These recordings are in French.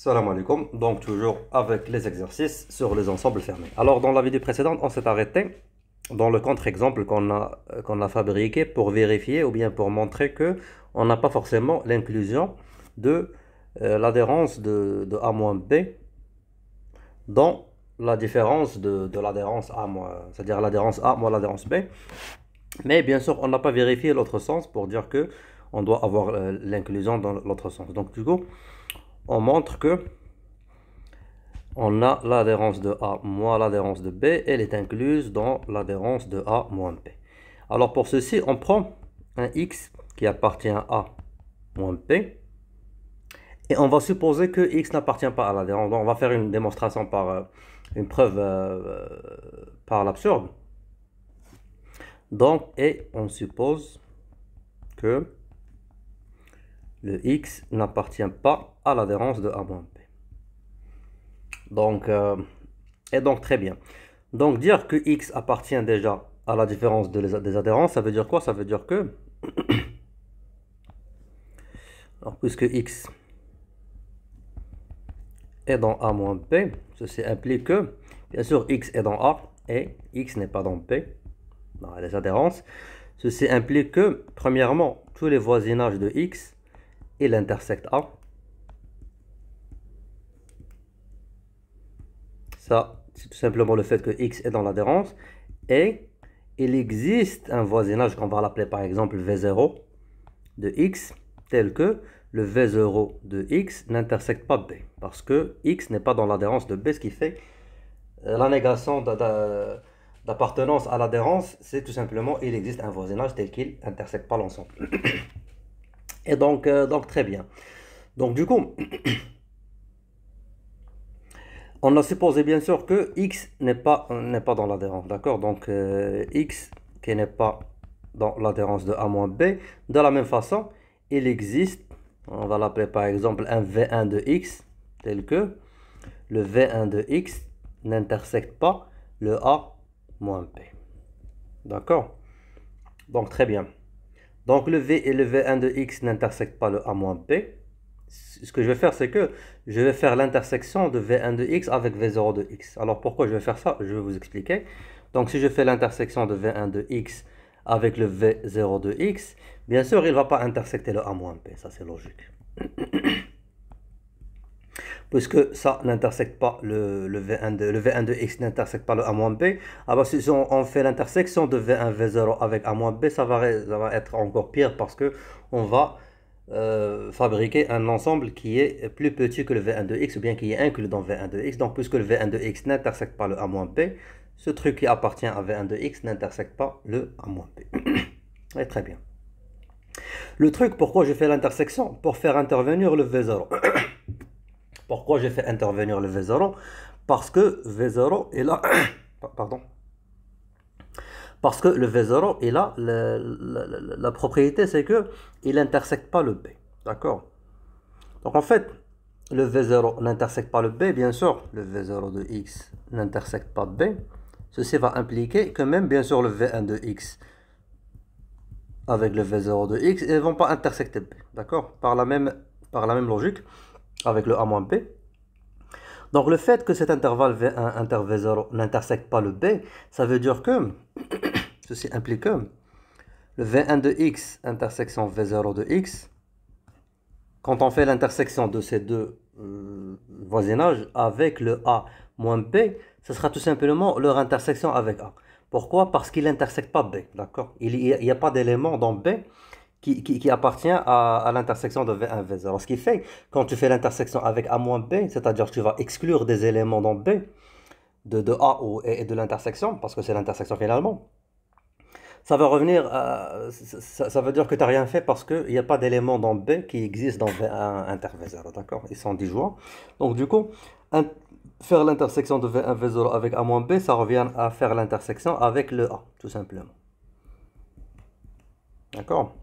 Salam alaikum, donc toujours avec les exercices sur les ensembles fermés. Alors dans la vidéo précédente, on s'est arrêté dans le contre-exemple qu'on a fabriqué pour vérifier ou bien pour montrer que on n'a pas forcément l'inclusion de l'adhérence de A-B dans la différence de l'adhérence A, c'est-à-dire l'adhérence A moins l'adhérence B. Mais bien sûr, on n'a pas vérifié l'autre sens pour dire que on doit avoir l'inclusion dans l'autre sens. Donc du coup, on montre que on a l'adhérence de A moins l'adhérence de B, elle est incluse dans l'adhérence de A moins B. Alors pour ceci, on prend un X qui appartient à A moins B, et on va supposer que X n'appartient pas à l'adhérence. On va faire une démonstration par une preuve par l'absurde. Donc, et on suppose que le X n'appartient pas à l'adhérence de A moins B. Donc, très bien. Donc, dire que X appartient déjà à la différence des adhérences, ça veut dire quoi? Ça veut dire que, alors, puisque X est dans A moins B, ceci implique que, bien sûr, X est dans A et X n'est pas dans B, dans les adhérences. Ceci implique que, premièrement, tous les voisinages de X, il intersecte A. Ça, c'est tout simplement le fait que X est dans l'adhérence. Et il existe un voisinage qu'on va l'appeler par exemple V0 de X, tel que le V0 de X n'intersecte pas B. Parce que X n'est pas dans l'adhérence de B, ce qui fait la négation d'appartenance à l'adhérence, c'est tout simplement il existe un voisinage tel qu'il n'intersecte pas l'ensemble. Et donc très bien. Donc du coup, on a supposé bien sûr que X n'est pas dans l'adhérence, d'accord? Donc X qui n'est pas dans l'adhérence de A moins B, de la même façon, il existe, on va l'appeler par exemple un V1 de X, tel que le V1 de X n'intersecte pas le A moins B. D'accord? Donc très bien. Donc le V et le V1 de X n'intersectent pas le A moins B. Ce que je vais faire, c'est que je vais faire l'intersection de V1 de X avec V0 de X. Alors pourquoi je vais faire ça? Je vais vous expliquer. Donc si je fais l'intersection de V1 de X avec le V0 de X, bien sûr, il ne va pas intersecter le A moins B. Ça, c'est logique. Puisque ça n'intersecte pas le V1 de X n'intersecte pas le A moins B. Alors si on fait l'intersection de V1, V0 avec A moins B, ça va être encore pire parce que on va fabriquer un ensemble qui est plus petit que le V1 de X ou bien qui est inclus dans V1 de X. Donc puisque le V1 de X n'intersecte pas le A moins B, ce truc qui appartient à V1 de X n'intersecte pas le A moins B. Et très bien. Le truc, pourquoi j'ai fait l'intersection? Pour faire intervenir le V0. Pourquoi j'ai fait intervenir le V0? Parce que V0 est là. Pardon. Parce que le V0 est là. La propriété, c'est que il n'intersecte pas le B. D'accord? Donc en fait, le V0 n'intersecte pas le B, bien sûr. Le V0 de X n'intersecte pas B. Ceci va impliquer que même, bien sûr, le V1 de X avec le V0 de X, ils ne vont pas intersecter B. D'accord? Par la même logique, avec le A moins B. Donc le fait que cet intervalle V1 inter V0 n'intersecte pas le B, ça veut dire que, ceci implique que le V1 de X intersection V0 de X, quand on fait l'intersection de ces deux voisinages avec le A moins B, ce sera tout simplement leur intersection avec A. Pourquoi? Parce qu'il n'intersecte pas B, d'accord? Il n'y a pas d'élément dans B qui appartient à l'intersection de V1 V0. Alors, ce qui fait, quand tu fais l'intersection avec A moins B, c'est-à-dire que tu vas exclure des éléments dans B, de A et de l'intersection, parce que c'est l'intersection finalement, ça va revenir, ça veut dire que tu n'as rien fait parce qu'il n'y a pas d'éléments dans B qui existent dans V1 inter V0, d'accord? Ils sont disjoints. Donc du coup, faire l'intersection de V1 V0 avec A moins B, ça revient à faire l'intersection avec le A, tout simplement. D'accord?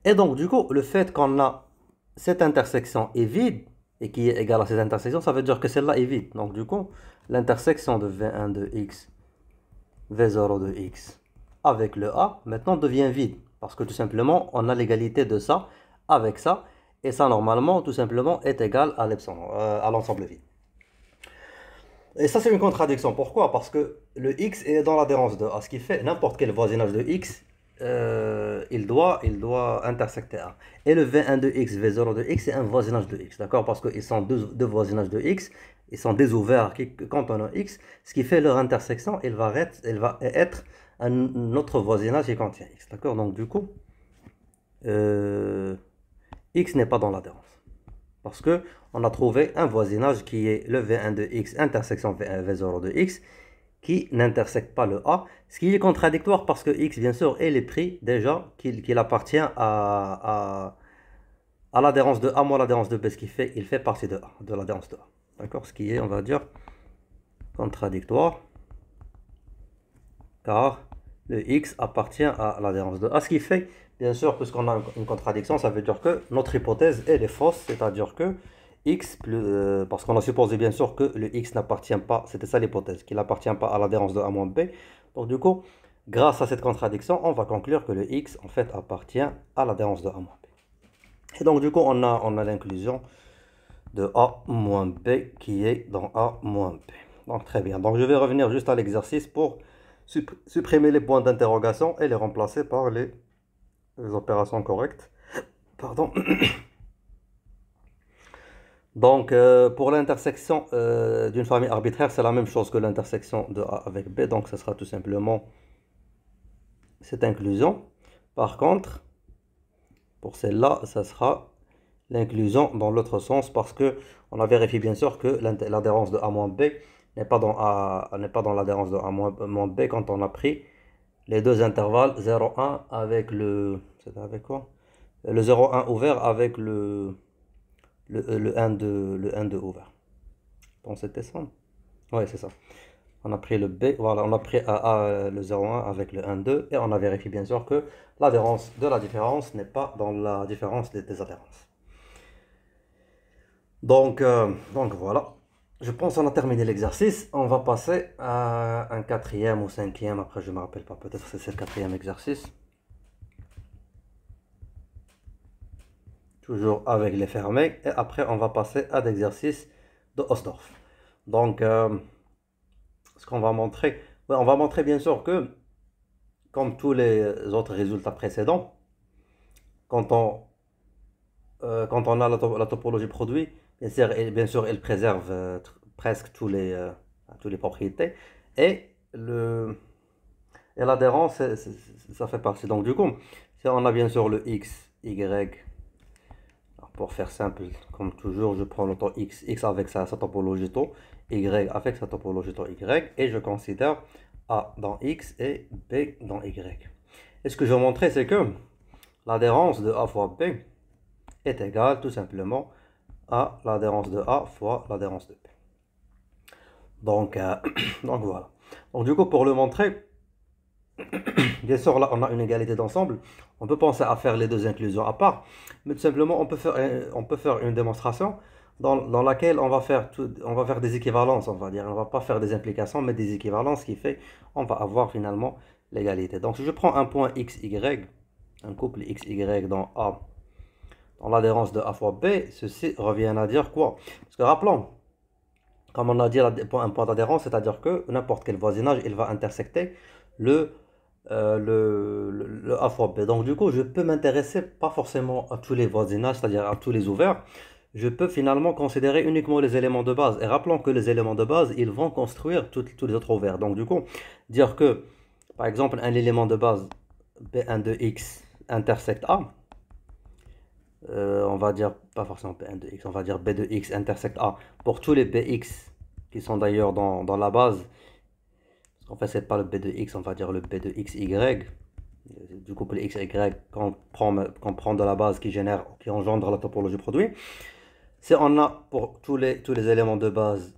Et donc, du coup, le fait qu'on a cette intersection est vide et qui est égale à cette intersection, ça veut dire que celle-là est vide. Donc, du coup, l'intersection de V1 de X, V0 de X avec le A, maintenant devient vide. Parce que tout simplement, on a l'égalité de ça avec ça. Et ça, normalement, tout simplement, est égal à l'ensemble vide. Et ça, c'est une contradiction. Pourquoi? Parce que le x est dans l'adhérence de A, ce qui fait n'importe quel voisinage de x, il doit intersecter A. Et le V1 de x, V0 de x, c'est un voisinage de x, d'accord? Parce qu'ils sont deux voisinages de x, ils sont désouverts contenant x, ce qui fait leur intersection, elle va être un autre voisinage qui contient x, d'accord? Donc du coup, euh, x n'est pas dans l'adhérence. Parce que on a trouvé un voisinage qui est le V1 de x intersection V1, V0 de x, qui n'intersecte pas le A, ce qui est contradictoire parce que x, bien sûr, il est pris déjà qu'il appartient à l'adhérence de A moins l'adhérence de B, ce qui fait il fait partie de A, de l'adhérence de A. D'accord? Ce qui est, on va dire, contradictoire, car le x appartient à l'adhérence de A, ce qui fait, bien sûr, puisqu'on a une contradiction, ça veut dire que notre hypothèse, elle est fausse, c'est-à-dire que x, parce qu'on a supposé bien sûr que le x n'appartient pas, c'était ça l'hypothèse, qu'il n'appartient pas à l'adhérence de A moins B. Donc du coup, grâce à cette contradiction, on va conclure que le x, en fait, appartient à l'adhérence de A moins B. Et donc du coup, on a l'inclusion de A moins B qui est dans A moins B. Donc très bien. Donc je vais revenir juste à l'exercice pour supprimer les points d'interrogation et les remplacer par les opérations correctes. Pardon. Donc, pour l'intersection d'une famille arbitraire, c'est la même chose que l'intersection de A avec B. Donc, ce sera tout simplement cette inclusion. Par contre, pour celle-là, ça sera l'inclusion dans l'autre sens parce que on a vérifié bien sûr que l'adhérence de A moins B n'est pas dans l'adhérence de A moins B quand on a pris les deux intervalles 0,1 avec le... C'était avec quoi? Le 0,1 ouvert avec le 1,2 ouvert. Bon, c'était ça. Oui, c'est ça. On a pris le B, voilà, on a pris le 0,1 avec le 1,2 et on a vérifié bien sûr que l'adhérence de la différence n'est pas dans la différence des adhérences. Donc voilà. Je pense qu'on a terminé l'exercice. On va passer à un quatrième ou cinquième. Après, je ne me rappelle pas. Peut-être que c'est le quatrième exercice. Toujours avec les fermés. Et après, on va passer à l'exercice de Hausdorff. Donc, ce qu'on va montrer, ouais, on va montrer bien sûr que, comme tous les autres résultats précédents, quand on a la topologie produit, bien sûr, elle préserve presque toutes les propriétés. Et l'adhérence, ça fait partie. Donc, du coup, si on a bien sûr le x, y, alors, pour faire simple, comme toujours, je prends le temps x avec sa topologie taux, y avec sa topologie taux y, et je considère a dans x et b dans y. Et ce que je vais montrer, c'est que l'adhérence de a fois b est égale tout simplement à l'adhérence de a fois l'adhérence de b. Donc, donc voilà. Donc du coup, pour le montrer, bien sûr, là, on a une égalité d'ensemble. On peut penser à faire les deux inclusions à part, mais tout simplement, on peut faire une démonstration dans laquelle on va faire des équivalences, on va dire. On ne va pas faire des implications, mais des équivalences, ce qui fait on va avoir finalement l'égalité. Donc, si je prends un point x, y, un couple x, y dans A, dans l'adhérence de A fois B, ceci revient à dire quoi? Parce que rappelons, comme on a dit un point d'adhérence, c'est-à-dire que n'importe quel voisinage, il va intersecter le A fois B. Donc du coup, je peux m'intéresser pas forcément à tous les voisinages, c'est-à-dire à tous les ouverts. Je peux finalement considérer uniquement les éléments de base. Et rappelons que les éléments de base, ils vont construire tous les autres ouverts. Donc du coup, dire que, par exemple, un élément de base B1 de x intersecte A, on va dire, pas forcément B1 de x, on va dire B de x intersecte A pour tous les Bx qui sont d'ailleurs dans la base. En fait, c'est pas le B de x, on va dire le B de xy. Du couple xy qu'on prend de la base qui engendre la topologie produit. Si on a pour tous les éléments de base,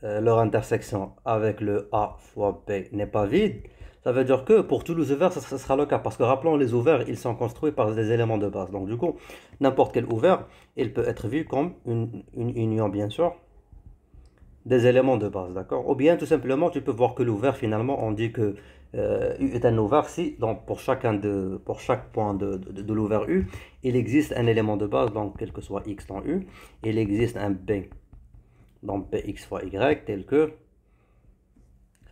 leur intersection avec le A fois B n'est pas vide, ça veut dire que pour tous les ouverts, ça sera le cas. Parce que rappelons, les ouverts, ils sont construits par des éléments de base. Donc du coup, n'importe quel ouvert, il peut être vu comme une union, bien sûr, des éléments de base, d'accord? Ou bien tout simplement, tu peux voir que l'ouvert, finalement, on dit que U est un ouvert si, donc pour chaque point de l'ouvert U, il existe un élément de base, donc quel que soit X dans U, il existe un B dans Bx fois Y, tel que,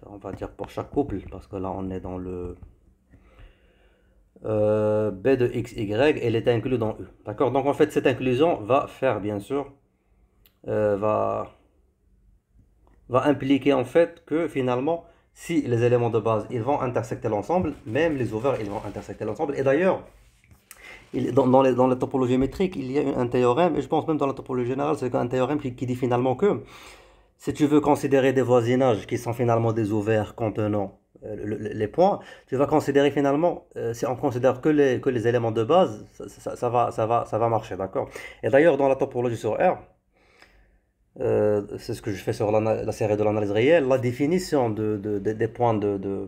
on va dire pour chaque couple, parce que là on est dans le B de XY, elle est inclue dans U, d'accord? Donc en fait, cette inclusion va faire, bien sûr, euh, va, va impliquer en fait que finalement, si les éléments de base ils vont intersecter l'ensemble, même les ouverts ils vont intersecter l'ensemble. Et d'ailleurs, dans les topologies métriques, il y a un théorème, et je pense même dans la topologie générale, c'est un théorème qui dit finalement que si tu veux considérer des voisinages qui sont finalement des ouverts contenant les points, tu vas considérer finalement, si on considère que les éléments de base, ça va marcher, d'accord? Et d'ailleurs, dans la topologie sur R, c'est ce que je fais sur la série de l'analyse réelle, la définition des points de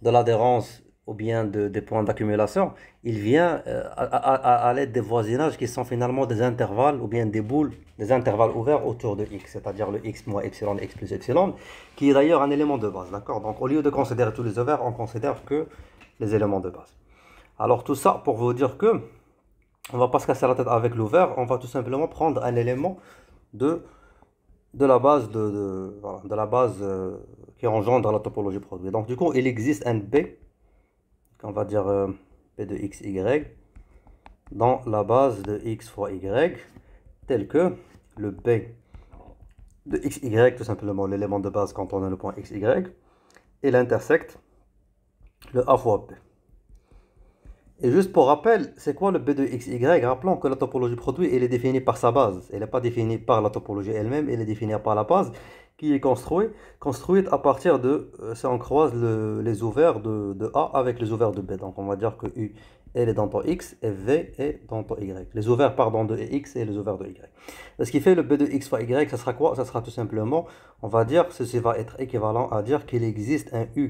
l'adhérence ou bien des points d'accumulation, il vient à l'aide des voisinages qui sont finalement des intervalles ou bien des boules, des intervalles ouverts autour de x, c'est-à-dire le x moins epsilon et x plus epsilon, qui est d'ailleurs un élément de base, d'accord? Donc au lieu de considérer tous les ouverts, on considère que les éléments de base. Alors tout ça pour vous dire que on va pas se casser la tête avec l'ouvert, on va tout simplement prendre un élément de de la base voilà, de la base qui engendre la topologie produit. Donc du coup, il existe un B, on va dire B de x, y, dans la base de x fois y, tel que le B de x, y, tout simplement l'élément de base quand on a le point x, y, et l'intersecte le a fois B. Et juste pour rappel, c'est quoi le B de x, y? Rappelons que la topologie produit, elle est définie par sa base. Elle n'est pas définie par la topologie elle-même, elle est définie par la base qui est construite à partir de, si on croise les ouverts de A avec les ouverts de B. Donc on va dire que U, elle est dans ton X et V est dans ton Y. Les ouverts, pardon, de X et les ouverts de Y. Ce qui fait le B de X fois Y, ça sera quoi? Ça sera tout simplement, on va dire, ceci va être équivalent à dire qu'il existe un U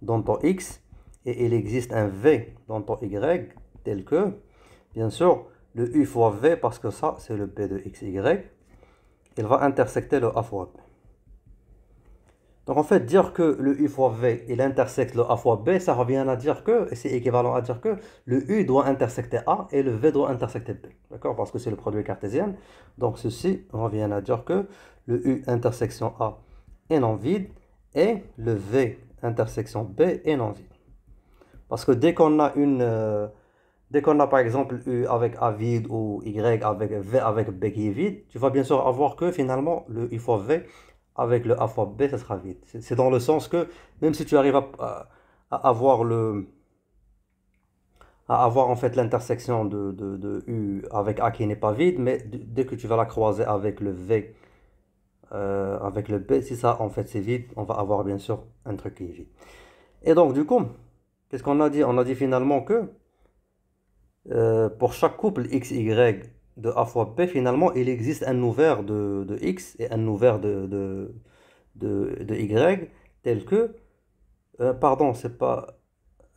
dans ton X et il existe un V dans ton Y, tel que, bien sûr, le U fois V, parce que ça, c'est le B de XY, il va intersecter le A fois B. Donc en fait, dire que le U fois V, il intersecte le A fois B, ça revient à dire que, et c'est équivalent à dire que, le U doit intersecter A et le V doit intersecter B. D'accord? Parce que c'est le produit cartésien. Donc ceci revient à dire que le U intersection A est non vide et le V intersection B est non vide. Parce que dès qu'on a par exemple U avec A vide ou Y avec V avec B qui est vide, tu vas bien sûr avoir que finalement le U fois V avec le A fois B, ça sera vide. C'est dans le sens que même si tu arrives à avoir à avoir en fait l'intersection de U avec A qui n'est pas vide, mais dès que tu vas la croiser avec le V, avec le B, si ça en fait c'est vide, on va avoir bien sûr un truc qui est vide. Et donc du coup, qu'est-ce qu'on a dit? On a dit finalement que pour chaque couple x, y de A fois B, finalement, il existe un ouvert de x et un ouvert de y, tel que, pardon, c'est pas,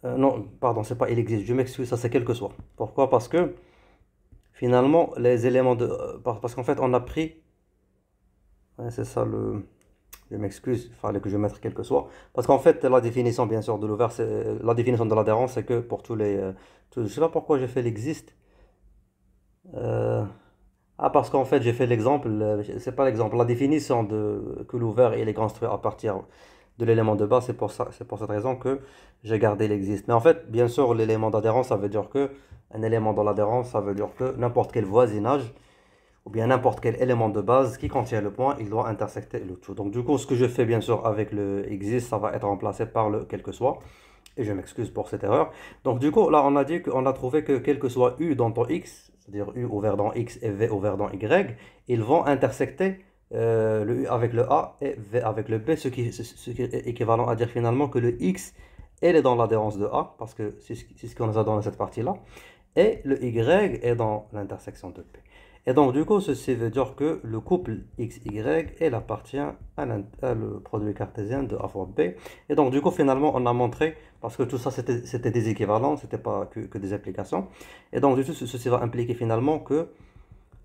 non, pardon, c'est pas il existe, je m'excuse, ça c'est quel que soit. Pourquoi? Parce que, finalement, les éléments de, parce qu'en fait, on a pris, ouais, c'est ça le, je m'excuse, il fallait que je mette quel que soit. Parce qu'en fait, la définition, bien sûr, de l'ouvert, la définition de l'adhérence, c'est que pour tous les, je sais pas pourquoi j'ai fait l'existe. Euh, ah, parce qu'en fait, j'ai fait l'exemple, c'est pas l'exemple, la définition de que l'ouvert il est construit à partir de l'élément de base, c'est pour cette raison que j'ai gardé l'existe. Mais en fait, bien sûr, l'élément d'adhérence, ça veut dire que un élément dans l'adhérence, ça veut dire que n'importe quel voisinage ou bien n'importe quel élément de base qui contient le point, il doit intersecter le tout. Donc du coup, ce que je fais bien sûr avec le existe, ça va être remplacé par le quel que soit. Et je m'excuse pour cette erreur. Donc du coup, là, on a dit qu'on a trouvé que quel que soit U dans ton X, c'est-à-dire U ouvert dans X et V ouvert dans Y, ils vont intersecter le U avec le A et V avec le B, ce qui est équivalent à dire finalement que le X, elle est dans l'adhérence de A, parce que c'est ce qu'on a dans cette partie-là, et le Y est dans l'intersection de P. Et donc, du coup, ceci veut dire que le couple XY, elle appartient à le produit cartésien de A fois B. Et donc, du coup, finalement, on a montré, parce que tout ça, c'était des équivalents, c'était pas que des applications. Et donc, du coup, ceci va impliquer finalement que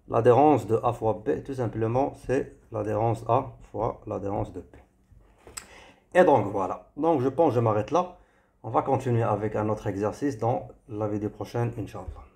L'adhérence de A fois B, tout simplement, c'est l'adhérence A fois l'adhérence de B. Et donc voilà. Donc je pense que je m'arrête là. On va continuer avec un autre exercice dans la vidéo prochaine, Inch'Allah.